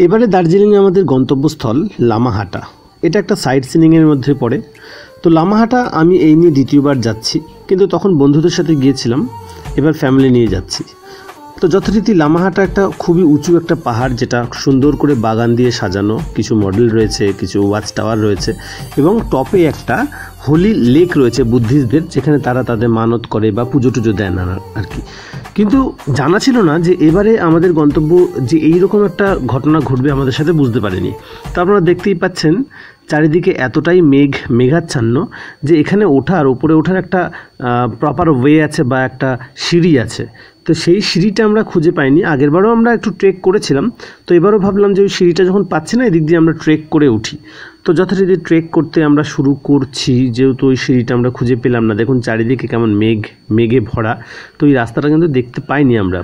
এবারে দার্জিলিংয়ে আমাদের গন্তব্যস্থল লামাহাটা। এটা একটা সাইট সিনিংয়ের মধ্যে পড়ে। তো লামাহাটা আমি এই নিয়ে দ্বিতীয়বার যাচ্ছি, কিন্তু তখন বন্ধুদের সাথে গিয়েছিলাম, এবার ফ্যামিলি নিয়ে যাচ্ছি। তো যথারীতি লামাহাটা একটা খুবই উঁচু একটা পাহাড়, যেটা সুন্দর করে বাগান দিয়ে সাজানো, কিছু মডেল রয়েছে, কিছু ওয়াচ টাওয়ার রয়েছে এবং টপে একটা হোলি লেক রয়েছে বুদ্ধিস্টদের, যেখানে তারা তাদের মানত করে বা পুজো টুজো দেয় না আর কি। কিন্তু জানা ছিল না যে এবারে আমাদের গন্তব্য যে এইরকম একটা ঘটনা ঘটবে আমাদের সাথে, বুঝতে পারিনি। তো আপনারা দেখতেই পাচ্ছেন চারিদিকে এতটাই মেঘাচ্ছন্ন যে এখানে উপরে ওঠার একটা প্রপার ওয়ে আছে বা একটা সিঁড়ি আছে। তো সেই সিঁড়িটা আমরা খুঁজে পাইনি। আগেরবারও আমরা একটু ট্রেক করেছিলাম, তো এবারও ভাবলাম যে ওই সিঁড়িটা যখন পাচ্ছি না, এদিক দিয়ে আমরা ট্রেক করে উঠি। তো যথারীতি ট্রেক করতে আমরা শুরু করছি, যেহেতু ওই সিঁড়িটা আমরা খুঁজে পেলাম না। দেখুন চারিদিকে কেমন মেঘে ভরা, তো এই রাস্তাটা কিন্তু দেখতে পাইনি আমরা।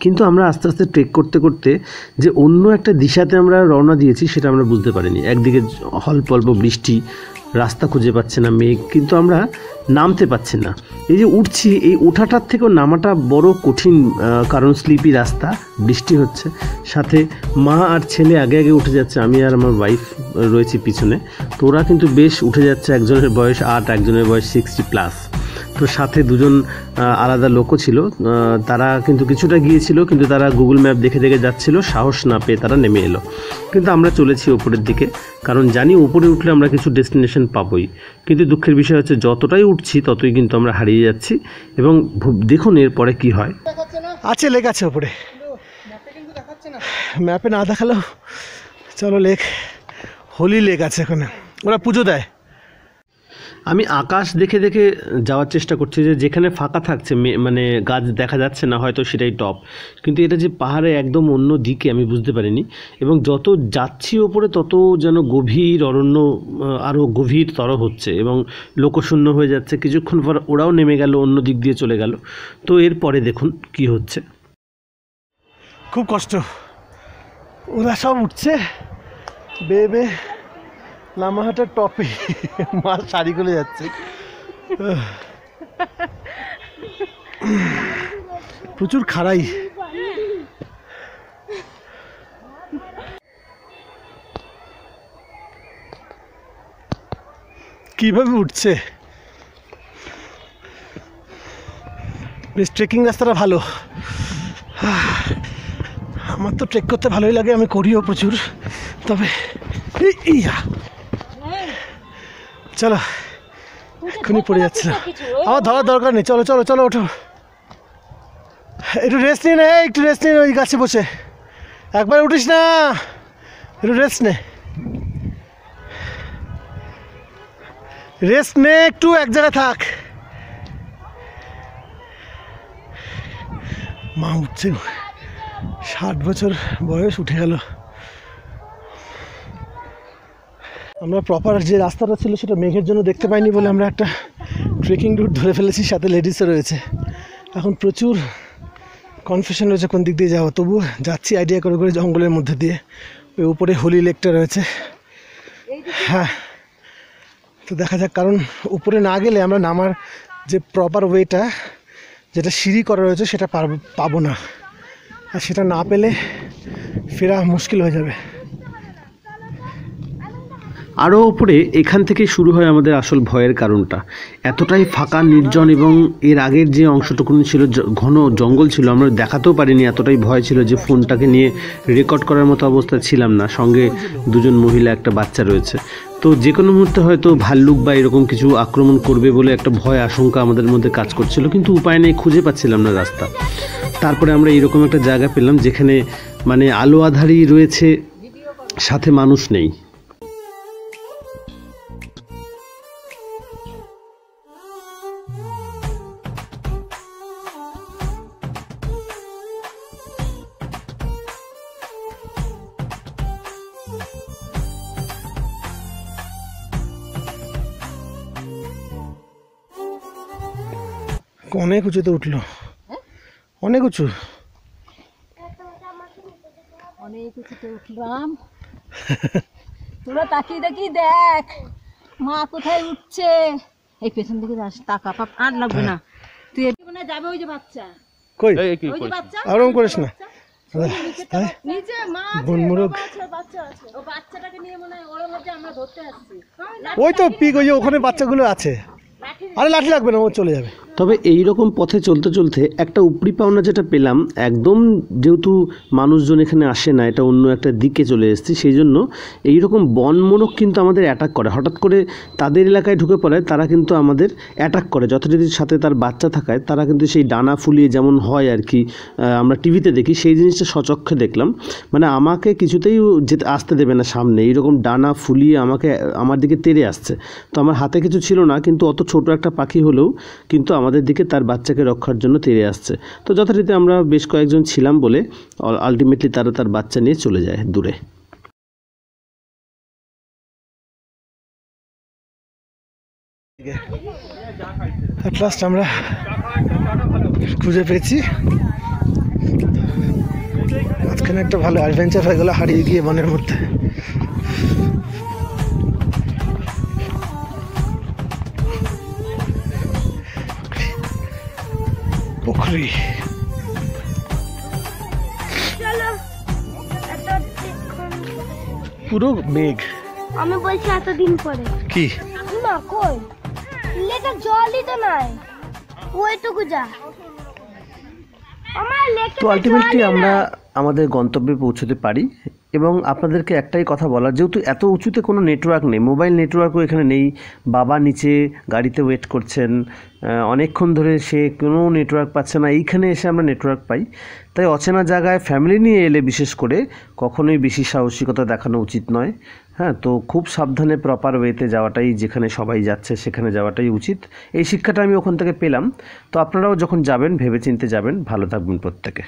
কিন্তু আমরা আস্তে আস্তে ট্রেক করতে করতে যে অন্য একটা দিশাতে আমরা রওনা দিয়েছি সেটা আমরা বুঝতে পারিনি। একদিকে অল্প অল্প বৃষ্টি, রাস্তা খুঁজে পাচ্ছে না, মেঘ, কিন্তু আমরা নামতে পারছি না। এই যে উঠছি, এই ওঠাটার থেকেও নামাটা বড় কঠিন, কারণ স্লিপি রাস্তা, বৃষ্টি হচ্ছে, সাথে মা আর ছেলে আগে আগে উঠে যাচ্ছে, আমি আর আমার ওয়াইফ রয়েছি পিছনে। তো ওরা কিন্তু বেশ উঠে যাচ্ছে, একজনের বয়স 8, একজনের বয়স 60+। তো সাথে দুজন আলাদা লোকও ছিল, তারা কিন্তু কিছুটা গিয়েছিল, কিন্তু তারা গুগল ম্যাপ দেখে দেখে যাচ্ছিল, সাহস না পেয়ে তারা নেমে এলো। কিন্তু আমরা চলেছি ওপরের দিকে, কারণ জানি উপরে উঠলে আমরা কিছু ডেস্টিনেশন পাবোই। কিন্তু দুঃখের বিষয় হচ্ছে যতটাই উঠছি ততই কিন্তু আমরা হারিয়ে যাচ্ছি। এবং দেখুন এরপরে কি হয়। আছে লেক আছে ওপরে, ম্যাপে না দেখালো। চলো, লেক, হোলি লেক আছে এখানে, ওরা পুজো দেয়। আমি আকাশ দেখে দেখে যাওয়ার চেষ্টা করছি, যে যেখানে ফাঁকা থাকছে, মানে গাছ দেখা যাচ্ছে না, হয়তো সেটাই টপ। কিন্তু এটা যে পাহাড়ে একদম অন্য দিকে আমি বুঝতে পারিনি। এবং যত যাচ্ছি ওপরে তত যেন গভীর অরণ্য আরও গভীরতর হচ্ছে এবং লোকশূন্য হয়ে যাচ্ছে। কিছুক্ষণ পর ওরাও নেমে গেল, অন্য দিক দিয়ে চলে গেল। তো এরপরে দেখুন কি হচ্ছে। খুব কষ্ট, ওরা সব উঠছে বেয়ে লামাহাটার টপে, মার শাড়ি খুলে যাচ্ছে। প্রচুর খাড়াই। কিভাবে উঠছে, বেশ ট্রেকিং রাস্তাটা ভালো। আমার তো ট্রেক করতে ভালোই লাগে, আমি করিও প্রচুর। তবে চলো, এক্ষুনি পড়ে যাচ্ছে না, আমার ধরার দরকার নেই। চলো চলো চলো, ওঠো, একটু রেস্ট নিয়ে নে, একটু রেস্ট নিয়ে ওই গাছে বসে। একবার উঠিস না, একটু রেস্ট নে, রেস্ট নে, একটু এক জায়গায় থাক। মা উঠছে, 60 বছর বয়স, উঠে গেল। আমরা প্রপার যে রাস্তাটা ছিল সেটা মেঘের জন্য দেখতে পাইনি বলে আমরা একটা ট্রেকিং রুট ধরে ফেলেছি, সাথে লেডিসও রয়েছে। এখন প্রচুর কনফিউশন রয়েছে কোন দিক দিয়ে যাওয়া, তবু যাচ্ছি আইডিয়া করে করে জঙ্গলের মধ্যে দিয়ে। ওই উপরে হোলি লেকটা রয়েছে, হ্যাঁ। তো দেখা যাক, কারণ উপরে না গেলে আমরা নামার যে প্রপার ওয়েটা, যেটা সিঁড়ি করা রয়েছে, সেটা পাবো না। আর সেটা না পেলে ফেরা মুশকিল হয়ে যাবে। আরও ওপরে এখান থেকে শুরু হয় আমাদের আসল ভয়ের কারণটা। এতটাই ফাঁকা, নির্জন, এবং এর আগের যে অংশটুকু ছিল ঘন জঙ্গল ছিল, আমরা দেখাতেও পারিনি, এতটাই ভয় ছিল যে ফোনটাকে নিয়ে রেকর্ড করার মতো অবস্থা ছিলাম না। সঙ্গে দুজন মহিলা, একটা বাচ্চা রয়েছে। তো যে কোনো মুহূর্তে হয়তো ভাল্লুক বা এরকম কিছু আক্রমণ করবে বলে একটা ভয় আশঙ্কা আমাদের মধ্যে কাজ করছিল, কিন্তু উপায় নেই, খুঁজে পাচ্ছিলাম না রাস্তা। তারপরে আমরা এরকম একটা জায়গা পেলাম যেখানে মানে আলো আঁধারি রয়েছে, সাথে মানুষ নেই। অনেক উঁচুতে উঠলো, অনেক উঁচু, অনেক উঁচুতে উঠলাম। তোরা তাকিয়ে তাকিয়ে দেখ মা কোথায় উঠছে। এই পেছন দিকে যাস, তাকা, পাপ আর লাগবে না, তুই মনে যাবে। ওই যে বাচ্চা, কই, ওই যে বাচ্চা, আরাম করিস না, তাই নিচে মা বনমোরগ বাচ্চা আছে ও বাচ্চাটাকে নিয়ে মনে হয় ওর মধ্যে আমরা ধরতে আসছি ওই তো পিক, ওই যে ওখানে বাচ্চাগুলো আছে। আরে লাঠি লাগবে না, ও চলে যাবে। তবে এই রকম পথে চলতে চলতে একটা উপরি পাওনা যেটা পেলাম, একদম যেহেতু মানুষজন এখানে আসে না, এটা অন্য একটা দিকে চলে এসেছি, সেই জন্য এইরকম বনমোরগ কিন্তু আমাদের অ্যাটাক করে। হঠাৎ করে তাদের এলাকায় ঢুকে পড়ে, তারা কিন্তু আমাদের অ্যাটাক করে। যথারীতির সাথে তার বাচ্চা থাকায় তারা কিন্তু সেই ডানা ফুলিয়ে যেমন হয় আর কি, আমরা টিভিতে দেখি, সেই জিনিসটা সচক্ষে দেখলাম। মানে আমাকে কিছুতেই যেতে আসতে দেবে না সামনে, এইরকম ডানা ফুলিয়ে আমার দিকে তেড়ে আসছে। তো আমার হাতে কিছু ছিল না, কিন্তু অত ছোট একটা পাখি হলেও কিন্তু আমাদের দিকে তার বাচ্চাকে রক্ষার জন্য তেড়ে আসছে। তো যথারীতি আমরা বেশ কয়েকজন ছিলাম বলে আলটিমেটলি তারা তার বাচ্চা নিয়ে চলে যায় দূরে। অ্যাট লাস্ট আমরা খুঁজে পেয়েছি। মাঝখানে একটা ভালো অ্যাডভেঞ্চার হয়ে গেল হারিয়ে গিয়ে বনের মধ্যে। পুকুরি পুরো মেঘ। আমি বলছি এতদিন পরে কি না কই লেটা জলই তো নাই, ওইটুকু যা আমার লেটা। তো আলটিমেটলি আমরা আমাদের গন্তব্যে পৌঁছতে পারি। এবং আপনাদেরকে একটাই কথা বলার, যেহেতু এত উঁচুতে কোনো নেটওয়ার্ক নেই, মোবাইল নেটওয়ার্কও এখানে নেই, বাবা নিচে গাড়িতে ওয়েট করছেন অনেকক্ষণ ধরে, সে কোনো নেটওয়ার্ক পাচ্ছে না, এইখানে এসে আমরা নেটওয়ার্ক পাই। তাই অচেনা জায়গায় ফ্যামিলি নিয়ে এলে বিশেষ করে কখনোই বেশি সাহসিকতা দেখানো উচিত নয়। হ্যাঁ, তো খুব সাবধানে প্রপার ওয়েতে যাওয়াটাই, যেখানে সবাই যাচ্ছে সেখানে যাওয়াটাই উচিত। এই শিক্ষাটা আমি ওখান থেকে পেলাম। তো আপনারাও যখন যাবেন ভেবেচিন্তে যাবেন। ভালো থাকবেন প্রত্যেকে।